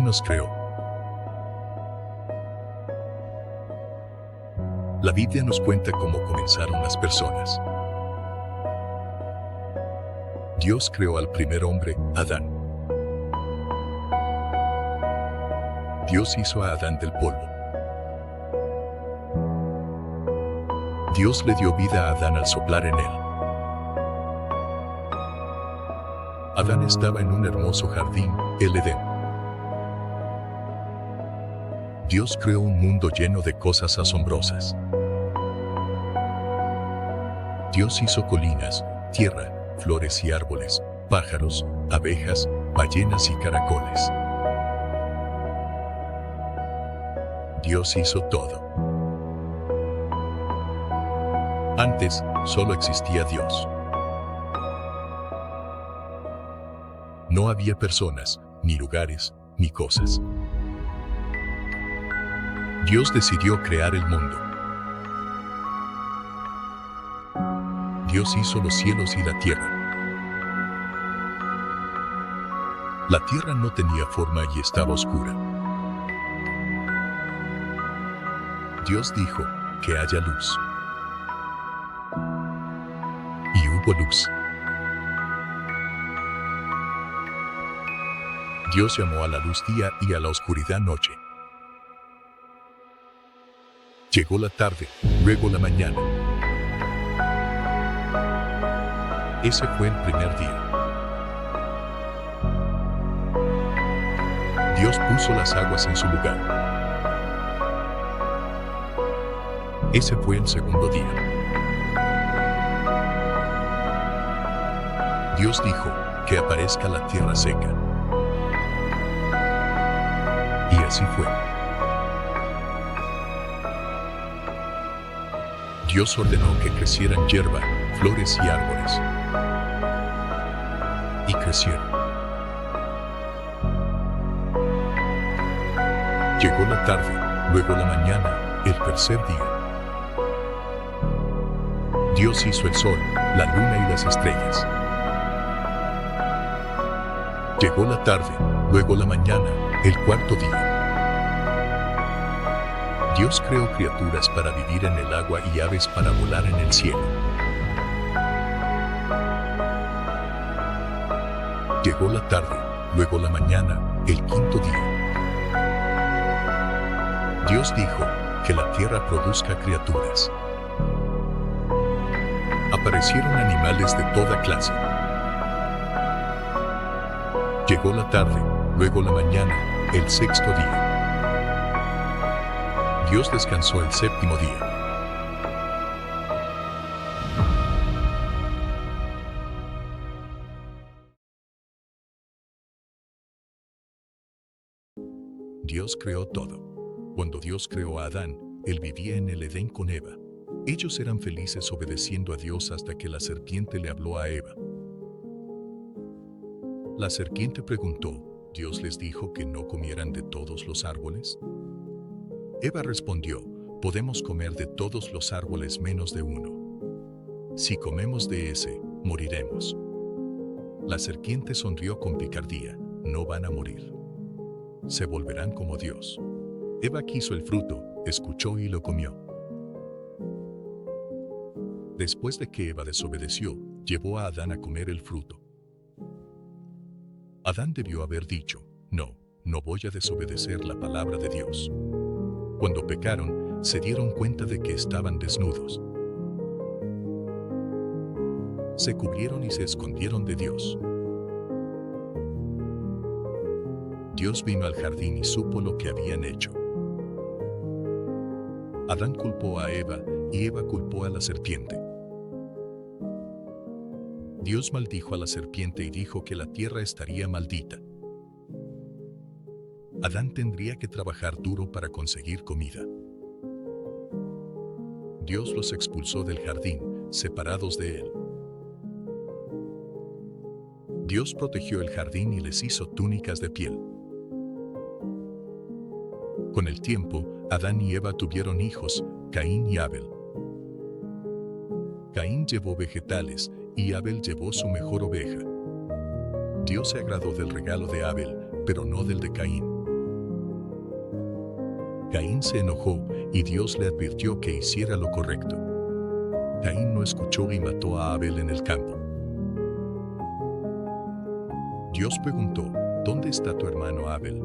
nos creó. La Biblia nos cuenta cómo comenzaron las personas. Dios creó al primer hombre, Adán. Dios hizo a Adán del polvo. Dios le dio vida a Adán al soplar en él. Adán estaba en un hermoso jardín, el Edén. Dios creó un mundo lleno de cosas asombrosas. Dios hizo colinas, tierra, flores y árboles, pájaros, abejas, ballenas y caracoles. Dios hizo todo. Antes, solo existía Dios. No había personas, ni lugares, ni cosas. Dios decidió crear el mundo. Dios hizo los cielos y la tierra. La tierra no tenía forma y estaba oscura. Dios dijo, que haya luz. Y hubo luz. Dios llamó a la luz día y a la oscuridad noche. Llegó la tarde, luego la mañana. Ese fue el primer día. Dios puso las aguas en su lugar. Ese fue el segundo día. Dios dijo, que aparezca la tierra seca. Y así fue. Dios ordenó que crecieran hierba, flores y árboles. Y crecieron. Llegó la tarde, luego la mañana, el tercer día. Dios hizo el sol, la luna y las estrellas. Llegó la tarde, luego la mañana, el cuarto día. Dios creó criaturas para vivir en el agua y aves para volar en el cielo. Llegó la tarde, luego la mañana, el quinto día. Dios dijo, que la tierra produzca criaturas. Aparecieron animales de toda clase. Llegó la tarde, luego la mañana, el sexto día. Dios descansó el séptimo día. Dios creó todo. Cuando Dios creó a Adán, él vivía en el Edén con Eva. Ellos eran felices obedeciendo a Dios hasta que la serpiente le habló a Eva. La serpiente preguntó, ¿Dios les dijo que no comieran de todos los árboles? Eva respondió, podemos comer de todos los árboles menos de uno. Si comemos de ese, moriremos. La serpiente sonrió con picardía, no van a morir. Se volverán como Dios. Eva quiso el fruto, escuchó y lo comió. Después de que Eva desobedeció, llevó a Adán a comer el fruto. Adán debió haber dicho, no voy a desobedecer la palabra de Dios. Cuando pecaron, se dieron cuenta de que estaban desnudos. Se cubrieron y se escondieron de Dios. Dios vino al jardín y supo lo que habían hecho. Adán culpó a Eva y Eva culpó a la serpiente. Dios maldijo a la serpiente y dijo que la tierra estaría maldita. Adán tendría que trabajar duro para conseguir comida. Dios los expulsó del jardín, separados de él. Dios protegió el jardín y les hizo túnicas de piel. Con el tiempo, Adán y Eva tuvieron hijos, Caín y Abel. Caín llevó vegetales y Abel llevó su mejor oveja. Dios se agradó del regalo de Abel, pero no del de Caín. Caín se enojó y Dios le advirtió que hiciera lo correcto. Caín no escuchó y mató a Abel en el campo. Dios preguntó, ¿dónde está tu hermano Abel?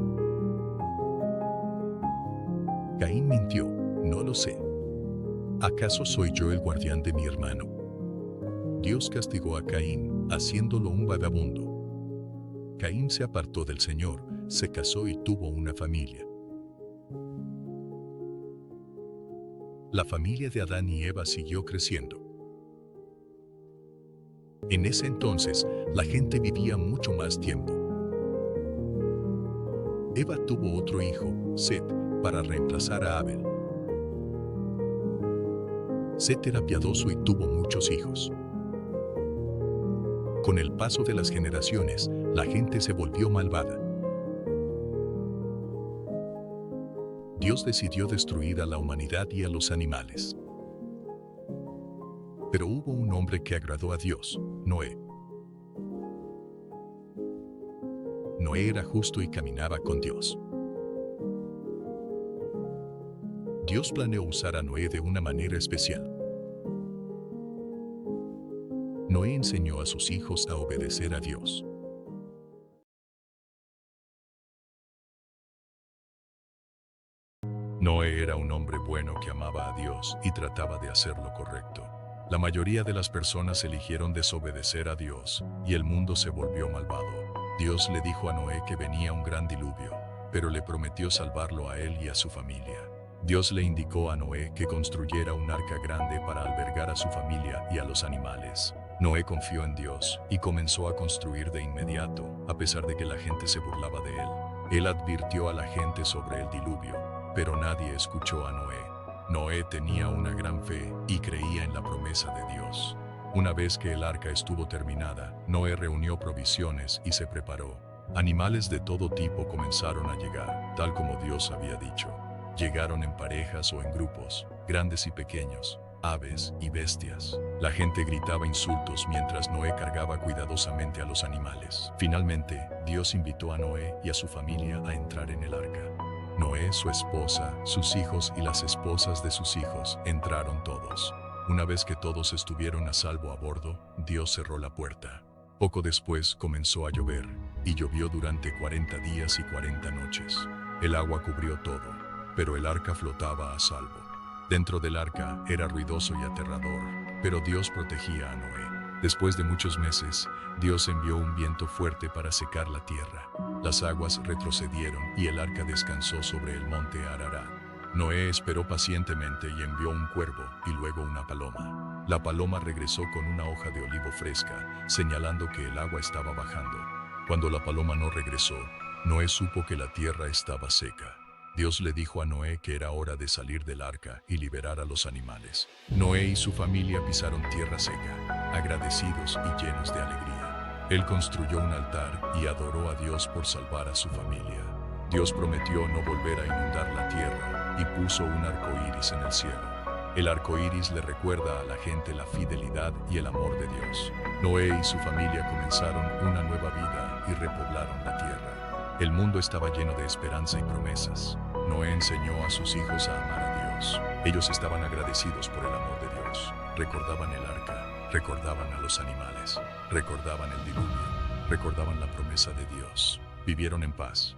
Caín mintió, no lo sé. ¿Acaso soy yo el guardián de mi hermano? Dios castigó a Caín, haciéndolo un vagabundo. Caín se apartó del Señor, se casó y tuvo una familia. La familia de Adán y Eva siguió creciendo. En ese entonces, la gente vivía mucho más tiempo. Eva tuvo otro hijo, Set, para reemplazar a Abel. Set era piadoso y tuvo muchos hijos. Con el paso de las generaciones, la gente se volvió malvada. Dios decidió destruir a la humanidad y a los animales. Pero hubo un hombre que agradó a Dios, Noé. Noé era justo y caminaba con Dios. Dios planeó usar a Noé de una manera especial. Noé enseñó a sus hijos a obedecer a Dios. Noé era un hombre bueno que amaba a Dios y trataba de hacer lo correcto. La mayoría de las personas eligieron desobedecer a Dios, y el mundo se volvió malvado. Dios le dijo a Noé que venía un gran diluvio, pero le prometió salvarlo a él y a su familia. Dios le indicó a Noé que construyera un arca grande para albergar a su familia y a los animales. Noé confió en Dios y comenzó a construir de inmediato, a pesar de que la gente se burlaba de él. Él advirtió a la gente sobre el diluvio, pero nadie escuchó a Noé. Noé tenía una gran fe y creía en la promesa de Dios. Una vez que el arca estuvo terminada, Noé reunió provisiones y se preparó. Animales de todo tipo comenzaron a llegar, tal como Dios había dicho. Llegaron en parejas o en grupos, grandes y pequeños, aves y bestias. La gente gritaba insultos mientras Noé cargaba cuidadosamente a los animales. Finalmente, Dios invitó a Noé y a su familia a entrar en el arca. Noé, su esposa, sus hijos y las esposas de sus hijos entraron todos. Una vez que todos estuvieron a salvo a bordo, Dios cerró la puerta. Poco después comenzó a llover, y llovió durante 40 días y 40 noches. El agua cubrió todo, pero el arca flotaba a salvo. Dentro del arca era ruidoso y aterrador, pero Dios protegía a Noé. Después de muchos meses, Dios envió un viento fuerte para secar la tierra. Las aguas retrocedieron y el arca descansó sobre el monte Ararat. Noé esperó pacientemente y envió un cuervo y luego una paloma. La paloma regresó con una hoja de olivo fresca, señalando que el agua estaba bajando. Cuando la paloma no regresó, Noé supo que la tierra estaba seca. Dios le dijo a Noé que era hora de salir del arca y liberar a los animales. Noé y su familia pisaron tierra seca, agradecidos y llenos de alegría. Él construyó un altar y adoró a Dios por salvar a su familia. Dios prometió no volver a inundar la tierra y puso un arco iris en el cielo. El arco iris le recuerda a la gente la fidelidad y el amor de Dios. Noé y su familia comenzaron una nueva vida y repoblaron la tierra. El mundo estaba lleno de esperanza y promesas. Noé enseñó a sus hijos a amar a Dios. Ellos estaban agradecidos por el amor de Dios. Recordaban el arca, recordaban a los animales, recordaban el diluvio, recordaban la promesa de Dios. Vivieron en paz.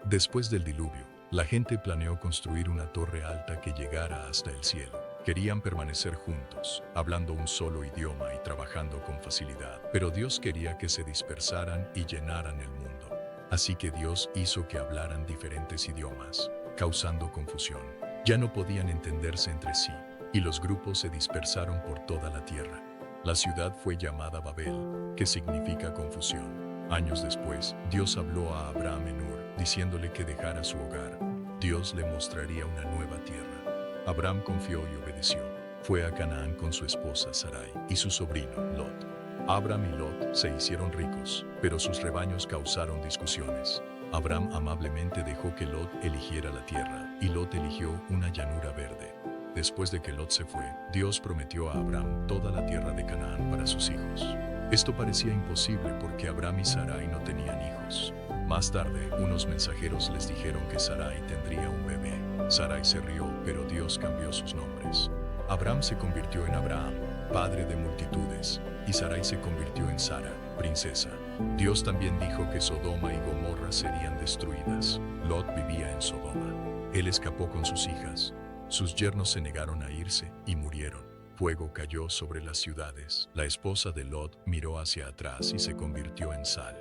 Después del diluvio, la gente planeó construir una torre alta que llegara hasta el cielo. Querían permanecer juntos, hablando un solo idioma y trabajando con facilidad. Pero Dios quería que se dispersaran y llenaran el mundo. Así que Dios hizo que hablaran diferentes idiomas, causando confusión. Ya no podían entenderse entre sí, y los grupos se dispersaron por toda la tierra. La ciudad fue llamada Babel, que significa confusión. Años después, Dios habló a Abraham en Ur, diciéndole que dejara su hogar. Dios le mostraría una nueva tierra. Abraham confió y obedeció. Fue a Canaán con su esposa Sarai y su sobrino Lot. Abraham y Lot se hicieron ricos, pero sus rebaños causaron discusiones. Abraham amablemente dejó que Lot eligiera la tierra, y Lot eligió una llanura verde. Después de que Lot se fue, Dios prometió a Abraham toda la tierra de Canaán para sus hijos. Esto parecía imposible porque Abraham y Sarai no tenían hijos. Más tarde, unos mensajeros les dijeron que Sarai tendría un bebé. Sarai se rió, pero Dios cambió sus nombres. Abraham se convirtió en Abraham, padre de multitudes, y Sarai se convirtió en Sara, princesa. Dios también dijo que Sodoma y Gomorra serían destruidas. Lot vivía en Sodoma. Él escapó con sus hijas. Sus yernos se negaron a irse y murieron. Fuego cayó sobre las ciudades. La esposa de Lot miró hacia atrás y se convirtió en sal.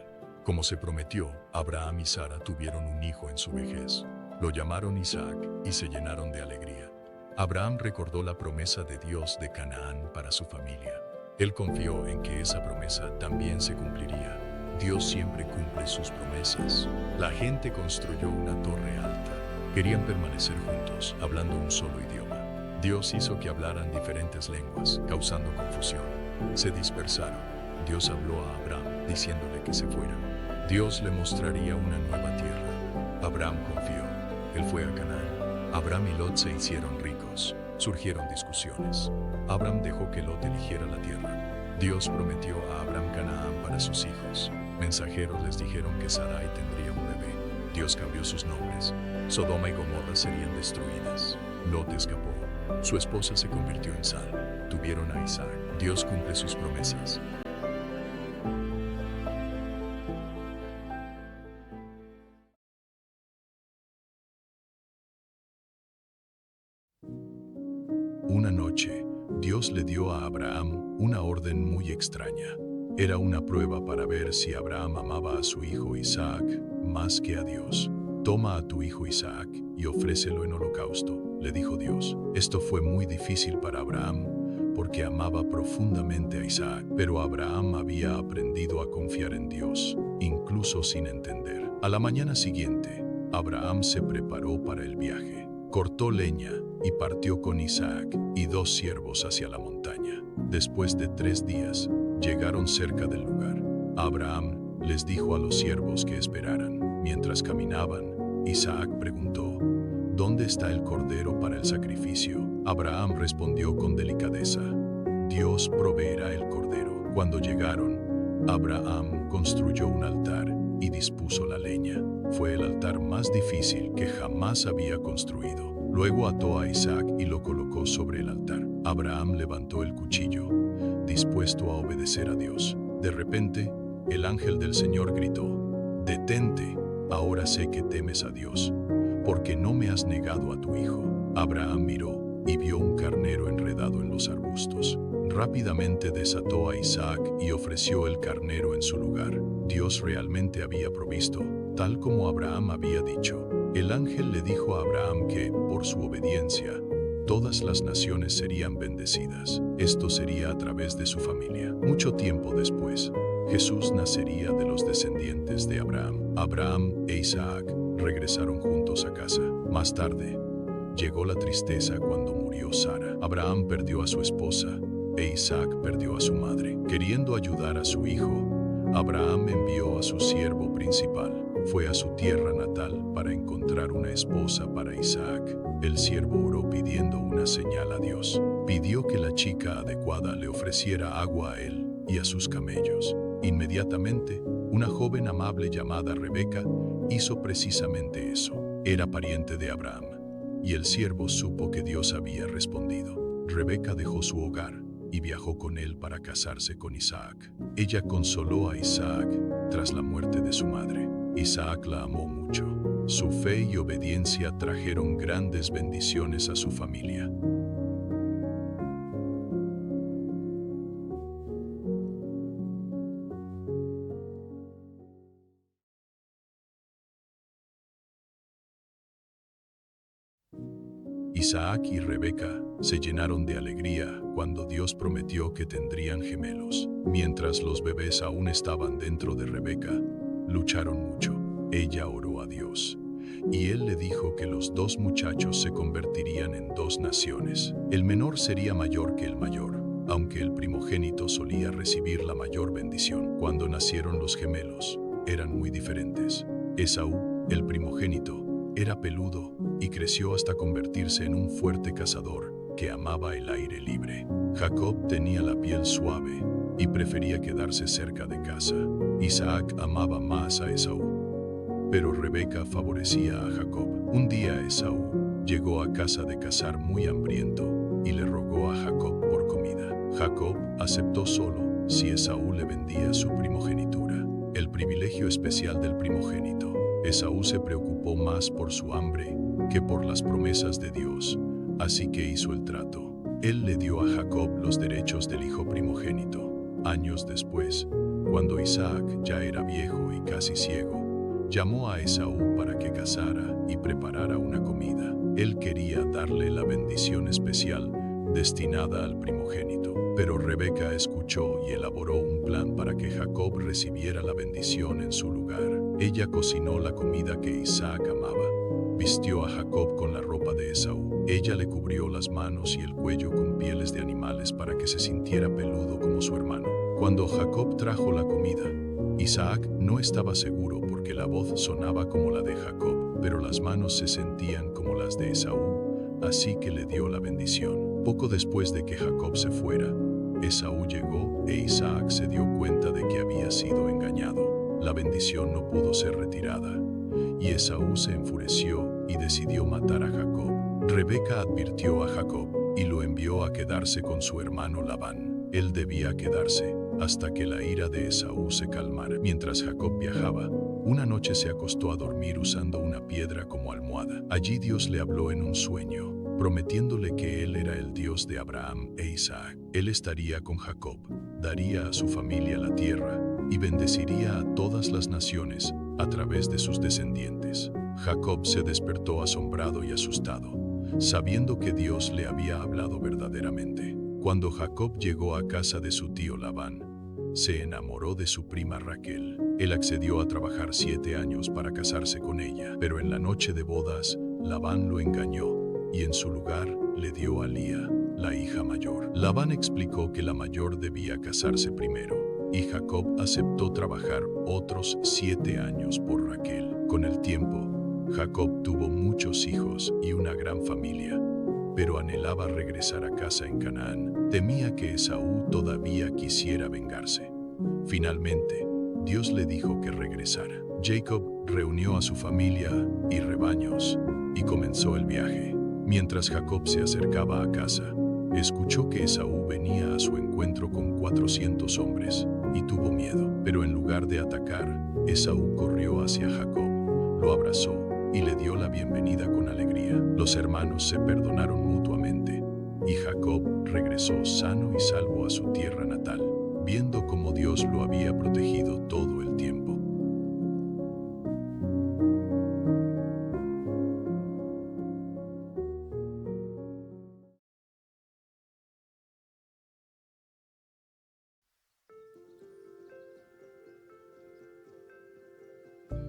Como se prometió, Abraham y Sara tuvieron un hijo en su vejez. Lo llamaron Isaac y se llenaron de alegría. Abraham recordó la promesa de Dios de Canaán para su familia. Él confió en que esa promesa también se cumpliría. Dios siempre cumple sus promesas. La gente construyó una torre alta. Querían permanecer juntos, hablando un solo idioma. Dios hizo que hablaran diferentes lenguas, causando confusión. Se dispersaron. Dios habló a Abraham, diciéndole que se fuera. Dios le mostraría una nueva tierra. Abraham confió. Él fue a Canaán. Abraham y Lot se hicieron ricos. Surgieron discusiones. Abraham dejó que Lot eligiera la tierra. Dios prometió a Abraham Canaán para sus hijos. Mensajeros les dijeron que Sarai tendría un bebé. Dios cambió sus nombres. Sodoma y Gomorra serían destruidas. Lot escapó. Su esposa se convirtió en sal. Tuvieron a Isaac. Dios cumple sus promesas. Una noche, Dios le dio a Abraham una orden muy extraña. Era una prueba para ver si Abraham amaba a su hijo Isaac más que a Dios. Toma a tu hijo Isaac y ofrécelo en holocausto, le dijo Dios. Esto fue muy difícil para Abraham porque amaba profundamente a Isaac, pero Abraham había aprendido a confiar en Dios, incluso sin entender. A la mañana siguiente, Abraham se preparó para el viaje. Cortó leña y partió con Isaac y 2 siervos hacia la montaña. Después de 3 días, llegaron cerca del lugar. Abraham les dijo a los siervos que esperaran. Mientras caminaban, Isaac preguntó, ¿dónde está el cordero para el sacrificio? Abraham respondió con delicadeza, Dios proveerá el cordero. Cuando llegaron, Abraham construyó un altar y dispuso la leña. Fue el altar más difícil que jamás había construido. Luego ató a Isaac y lo colocó sobre el altar. Abraham levantó el cuchillo, dispuesto a obedecer a Dios. De repente, el ángel del Señor gritó, «Detente, ahora sé que temes a Dios, porque no me has negado a tu hijo». Abraham miró y vio un carnero enredado en los arbustos. Rápidamente desató a Isaac y ofreció el carnero en su lugar. Dios realmente había provisto, tal como Abraham había dicho. El ángel le dijo a Abraham que, por su obediencia, todas las naciones serían bendecidas. Esto sería a través de su familia. Mucho tiempo después, Jesús nacería de los descendientes de Abraham. Abraham e Isaac regresaron juntos a casa. Más tarde, llegó la tristeza cuando murió Sara. Abraham perdió a su esposa e Isaac perdió a su madre. Queriendo ayudar a su hijo, Abraham envió a su siervo principal. Fue a su tierra natal para encontrar una esposa para Isaac. El siervo oró pidiendo una señal a Dios. Pidió que la chica adecuada le ofreciera agua a él y a sus camellos. Inmediatamente, una joven amable llamada Rebeca hizo precisamente eso. Era pariente de Abraham, y el siervo supo que Dios había respondido. Rebeca dejó su hogar y viajó con él para casarse con Isaac. Ella consoló a Isaac tras la muerte de su madre. Isaac la amó mucho. Su fe y obediencia trajeron grandes bendiciones a su familia. Isaac y Rebeca se llenaron de alegría cuando Dios prometió que tendrían gemelos. Mientras los bebés aún estaban dentro de Rebeca, lucharon mucho. Ella oró a Dios, y él le dijo que los 2 muchachos se convertirían en 2 naciones. El menor sería mayor que el mayor, aunque el primogénito solía recibir la mayor bendición. Cuando nacieron los gemelos, eran muy diferentes. Esaú, el primogénito, era peludo y creció hasta convertirse en un fuerte cazador, que amaba el aire libre. Jacob tenía la piel suave y prefería quedarse cerca de casa. Isaac amaba más a Esaú, pero Rebeca favorecía a Jacob. Un día Esaú llegó a casa de cazar muy hambriento y le rogó a Jacob por comida. Jacob aceptó solo si Esaú le vendía su primogenitura, el privilegio especial del primogénito. Esaú se preocupó más por su hambre que por las promesas de Dios, así que hizo el trato. Él le dio a Jacob los derechos del hijo primogénito. Años después, cuando Isaac ya era viejo y casi ciego, llamó a Esaú para que cazara y preparara una comida. Él quería darle la bendición especial destinada al primogénito. Pero Rebeca escuchó y elaboró un plan para que Jacob recibiera la bendición en su lugar. Ella cocinó la comida que Isaac amaba. Vistió a Jacob con la ropa de Esaú. Ella le cubrió las manos y el cuello con pieles de animales para que se sintiera peludo como su hermano. Cuando Jacob trajo la comida, Isaac no estaba seguro porque la voz sonaba como la de Jacob, pero las manos se sentían como las de Esaú, así que le dio la bendición. Poco después de que Jacob se fuera, Esaú llegó e Isaac se dio cuenta de que había sido engañado. La bendición no pudo ser retirada, y Esaú se enfureció y decidió matar a Jacob. Rebeca advirtió a Jacob y lo envió a quedarse con su hermano Labán. Él debía quedarse hasta que la ira de Esaú se calmara. Mientras Jacob viajaba, una noche se acostó a dormir usando una piedra como almohada. Allí Dios le habló en un sueño, prometiéndole que él era el Dios de Abraham e Isaac. Él estaría con Jacob, daría a su familia la tierra y bendeciría a todas las naciones a través de sus descendientes. Jacob se despertó asombrado y asustado, sabiendo que Dios le había hablado verdaderamente. Cuando Jacob llegó a casa de su tío Labán, se enamoró de su prima Raquel. Él accedió a trabajar 7 años para casarse con ella, pero en la noche de bodas, Labán lo engañó y en su lugar le dio a Lía, la hija mayor. Labán explicó que la mayor debía casarse primero, y Jacob aceptó trabajar otros 7 años por Raquel. Con el tiempo, Jacob tuvo muchos hijos y una gran familia, pero anhelaba regresar a casa en Canaán. Temía que Esaú todavía quisiera vengarse. Finalmente, Dios le dijo que regresara. Jacob reunió a su familia y rebaños y comenzó el viaje. Mientras Jacob se acercaba a casa, escuchó que Esaú venía a su encuentro con 400 hombres y tuvo miedo. Pero en lugar de atacar, Esaú corrió hacia Jacob, lo abrazó y le dio la bienvenida con alegría. Los hermanos se perdonaron mutuamente y Jacob regresó sano y salvo a su tierra natal, viendo cómo Dios lo había protegido todo el tiempo.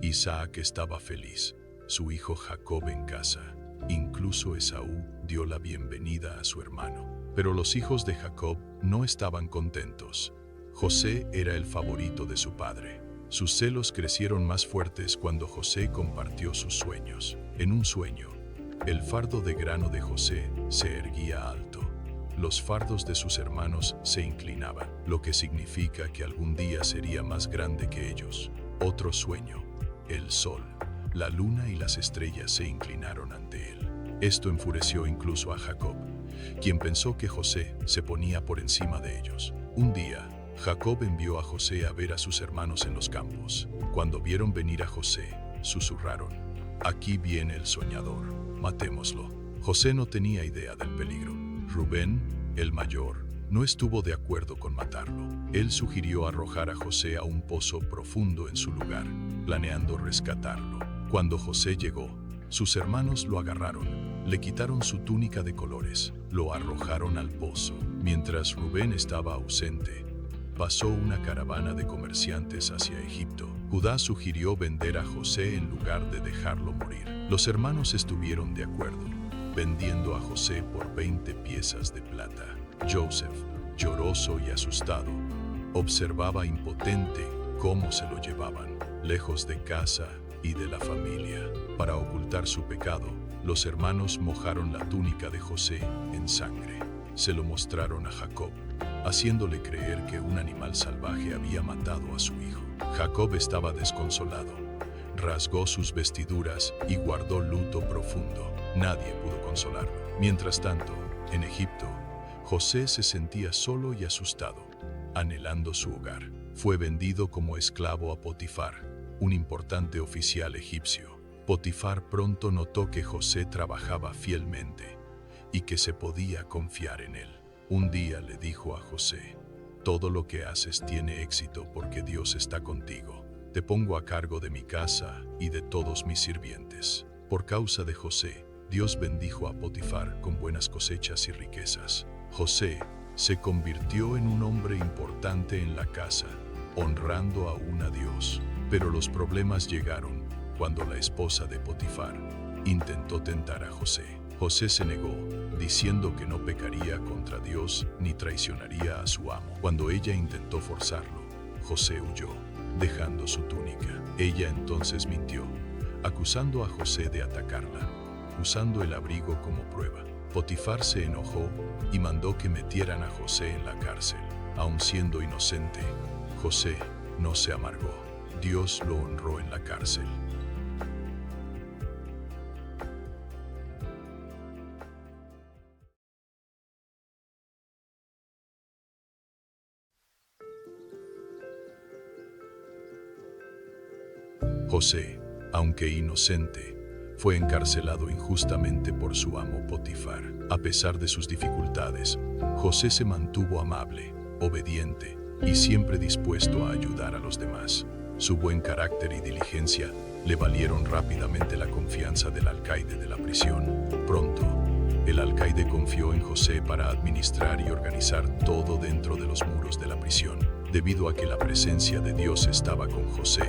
Isaac estaba feliz, su hijo Jacob en casa. Incluso Esaú dio la bienvenida a su hermano. Pero los hijos de Jacob no estaban contentos. José era el favorito de su padre. Sus celos crecieron más fuertes cuando José compartió sus sueños. En un sueño, el fardo de grano de José se erguía alto. Los fardos de sus hermanos se inclinaban, lo que significa que algún día sería más grande que ellos. Otro sueño. El sol, la luna y las estrellas se inclinaron ante él. Esto enfureció incluso a Jacob, quien pensó que José se ponía por encima de ellos. Un día, Jacob envió a José a ver a sus hermanos en los campos. Cuando vieron venir a José, susurraron: «Aquí viene el soñador, matémoslo». José no tenía idea del peligro. Rubén, el mayor, no estuvo de acuerdo con matarlo. Él sugirió arrojar a José a un pozo profundo en su lugar, planeando rescatarlo. Cuando José llegó, sus hermanos lo agarraron, le quitaron su túnica de colores, lo arrojaron al pozo. Mientras Rubén estaba ausente, pasó una caravana de comerciantes hacia Egipto. Judá sugirió vender a José en lugar de dejarlo morir. Los hermanos estuvieron de acuerdo, vendiendo a José por 20 piezas de plata. Joseph, lloroso y asustado, observaba impotente cómo se lo llevaban, lejos de casa y de la familia. Para ocultar su pecado, los hermanos mojaron la túnica de José en sangre. Se lo mostraron a Jacob, haciéndole creer que un animal salvaje había matado a su hijo. Jacob estaba desconsolado. Rasgó sus vestiduras y guardó luto profundo. Nadie pudo consolarlo. Mientras tanto, en Egipto, José se sentía solo y asustado, anhelando su hogar. Fue vendido como esclavo a Potifar, un importante oficial egipcio. Potifar pronto notó que José trabajaba fielmente y que se podía confiar en él. Un día le dijo a José: «Todo lo que haces tiene éxito porque Dios está contigo. Te pongo a cargo de mi casa y de todos mis sirvientes». Por causa de José, Dios bendijo a Potifar con buenas cosechas y riquezas. José se convirtió en un hombre importante en la casa, honrando aún a Dios. Pero los problemas llegaron cuando la esposa de Potifar intentó tentar a José. José se negó, diciendo que no pecaría contra Dios ni traicionaría a su amo. Cuando ella intentó forzarlo, José huyó, dejando su túnica. Ella entonces mintió, acusando a José de atacarla, usando el abrigo como prueba. Potifar se enojó y mandó que metieran a José en la cárcel. Aun siendo inocente, José no se amargó. Dios lo honró en la cárcel. José, aunque inocente, fue encarcelado injustamente por su amo Potifar. A pesar de sus dificultades, José se mantuvo amable, obediente y siempre dispuesto a ayudar a los demás. Su buen carácter y diligencia le valieron rápidamente la confianza del alcaide de la prisión. Pronto, el alcaide confió en José para administrar y organizar todo dentro de los muros de la prisión. Debido a que la presencia de Dios estaba con José,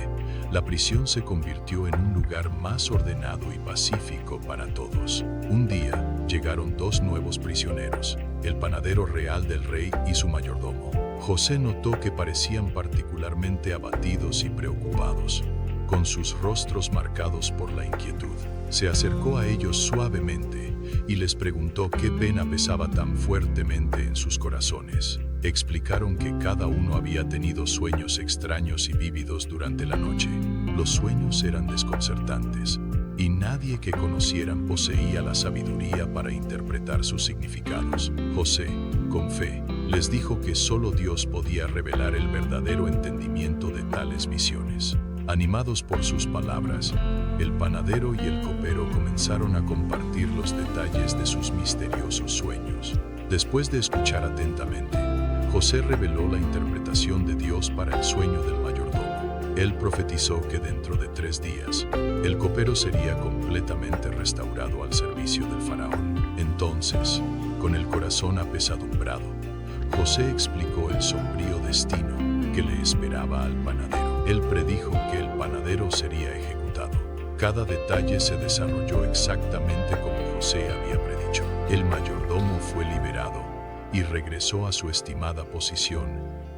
la prisión se convirtió en un lugar más ordenado y pacífico para todos. Un día, llegaron dos nuevos prisioneros, el panadero real del rey y su mayordomo. José notó que parecían particularmente abatidos y preocupados, con sus rostros marcados por la inquietud. Se acercó a ellos suavemente y les preguntó qué pena pesaba tan fuertemente en sus corazones. Explicaron que cada uno había tenido sueños extraños y vívidos durante la noche. Los sueños eran desconcertantes, y nadie que conocieran poseía la sabiduría para interpretar sus significados. José, con fe, les dijo que solo Dios podía revelar el verdadero entendimiento de tales visiones. Animados por sus palabras, el panadero y el copero comenzaron a compartir los detalles de sus misteriosos sueños. Después de escuchar atentamente, José reveló la interpretación de Dios para el sueño del mayordomo. Él profetizó que dentro de 3 días, el copero sería completamente restaurado al servicio del faraón. Entonces, con el corazón apesadumbrado, José explicó el sombrío destino que le esperaba al panadero. Él predijo que el panadero sería ejecutado. Cada detalle se desarrolló exactamente como José había predicho. El mayordomo fue liberado y regresó a su estimada posición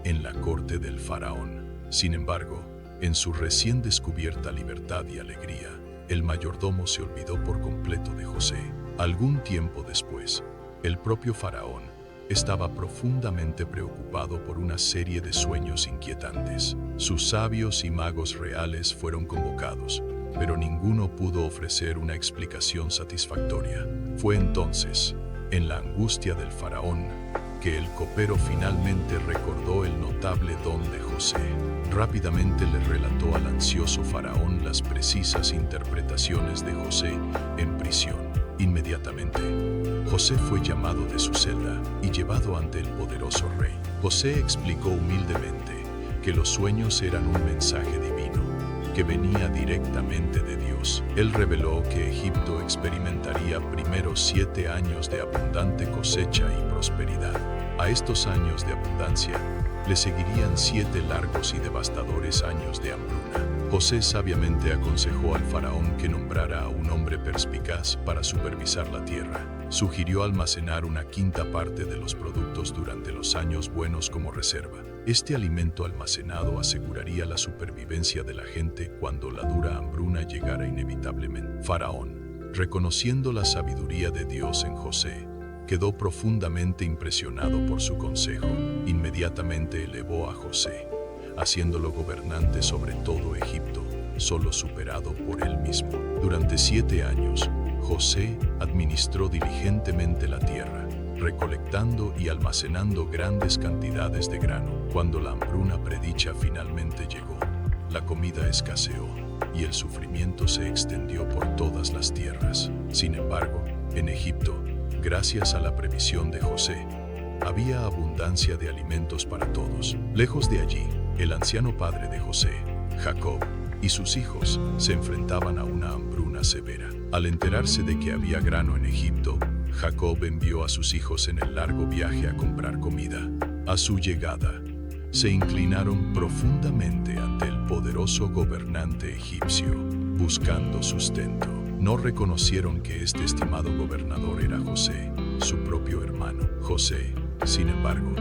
en la corte del faraón. Sin embargo, en su recién descubierta libertad y alegría, el mayordomo se olvidó por completo de José. Algún tiempo después, el propio faraón estaba profundamente preocupado por una serie de sueños inquietantes. Sus sabios y magos reales fueron convocados, pero ninguno pudo ofrecer una explicación satisfactoria. Fue entonces, en la angustia del faraón, que el copero finalmente recordó el notable don de José. Rápidamente le relató al ansioso faraón las precisas interpretaciones de José en prisión. Inmediatamente, José fue llamado de su celda y llevado ante el poderoso rey. José explicó humildemente que los sueños eran un mensaje divino, que venía directamente de Dios. Él reveló que Egipto experimentaría primero 7 años de abundante cosecha y prosperidad. A estos años de abundancia le seguirían 7 largos y devastadores años de hambruna. José sabiamente aconsejó al faraón que nombrara a un hombre perspicaz para supervisar la tierra, Sugirió almacenar una quinta parte de los productos durante los años buenos como reserva. Este alimento almacenado aseguraría la supervivencia de la gente cuando la dura hambruna llegara inevitablemente. Faraón, reconociendo la sabiduría de Dios en José, quedó profundamente impresionado por su consejo. Inmediatamente elevó a José, haciéndolo gobernante sobre todo Egipto, solo superado por él mismo. Durante 7 años, José administró diligentemente la tierra, recolectando y almacenando grandes cantidades de grano. Cuando la hambruna predicha finalmente llegó, la comida escaseó y el sufrimiento se extendió por todas las tierras. Sin embargo, en Egipto, gracias a la previsión de José, había abundancia de alimentos para todos. Lejos de allí, el anciano padre de José, Jacob, y sus hijos se enfrentaban a una hambruna severa. Al enterarse de que había grano en Egipto, Jacob envió a sus hijos en el largo viaje a comprar comida. A su llegada, se inclinaron profundamente ante el poderoso gobernante egipcio, buscando sustento. No reconocieron que este estimado gobernador era José, su propio hermano. José, sin embargo,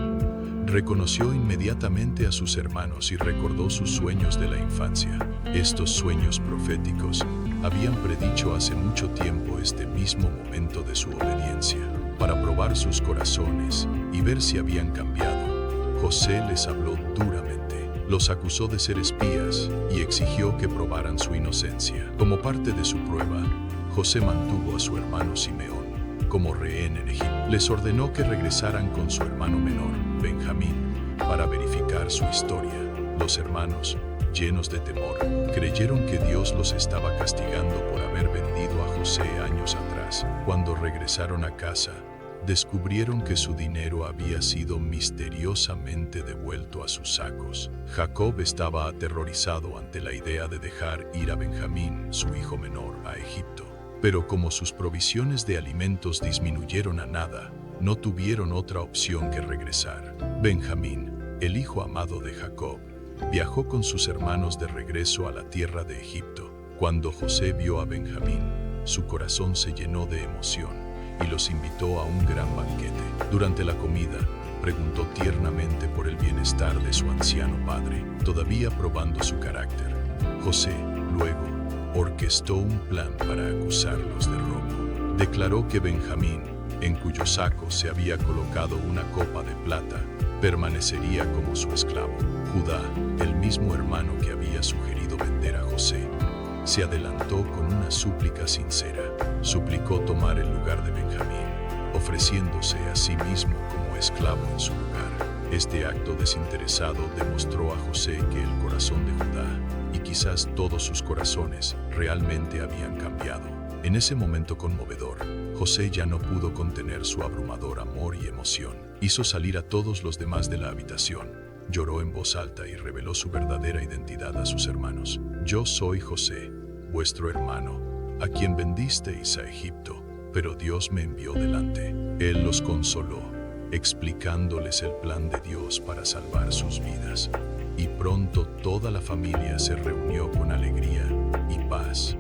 reconoció inmediatamente a sus hermanos y recordó sus sueños de la infancia. Estos sueños proféticos habían predicho hace mucho tiempo este mismo momento de su obediencia. Para probar sus corazones y ver si habían cambiado, José les habló duramente. Los acusó de ser espías y exigió que probaran su inocencia. Como parte de su prueba, José mantuvo a su hermano Simeón como rehén en Egipto. Les ordenó que regresaran con su hermano menor, Benjamín, para verificar su historia. Los hermanos, llenos de temor, creyeron que Dios los estaba castigando por haber vendido a José años atrás. Cuando regresaron a casa, descubrieron que su dinero había sido misteriosamente devuelto a sus sacos. Jacob estaba aterrorizado ante la idea de dejar ir a Benjamín, su hijo menor, a Egipto. Pero como sus provisiones de alimentos disminuyeron a nada, no tuvieron otra opción que regresar. Benjamín, el hijo amado de Jacob, viajó con sus hermanos de regreso a la tierra de Egipto. Cuando José vio a Benjamín, su corazón se llenó de emoción y los invitó a un gran banquete. Durante la comida, preguntó tiernamente por el bienestar de su anciano padre, todavía probando su carácter. José, luego, orquestó un plan para acusarlos de robo. Declaró que Benjamín, en cuyo saco se había colocado una copa de plata, permanecería como su esclavo. Judá, el mismo hermano que había sugerido vender a José, se adelantó con una súplica sincera. Suplicó tomar el lugar de Benjamín, ofreciéndose a sí mismo como esclavo en su lugar. Este acto desinteresado demostró a José que el corazón de Judá, y quizás todos sus corazones, realmente habían cambiado. En ese momento conmovedor, José ya no pudo contener su abrumador amor y emoción. Hizo salir a todos los demás de la habitación, lloró en voz alta y reveló su verdadera identidad a sus hermanos. Yo soy José, vuestro hermano, a quien vendisteis a Egipto, pero Dios me envió delante. Él los consoló, explicándoles el plan de Dios para salvar sus vidas. Y pronto toda la familia se reunió con alegría y paz.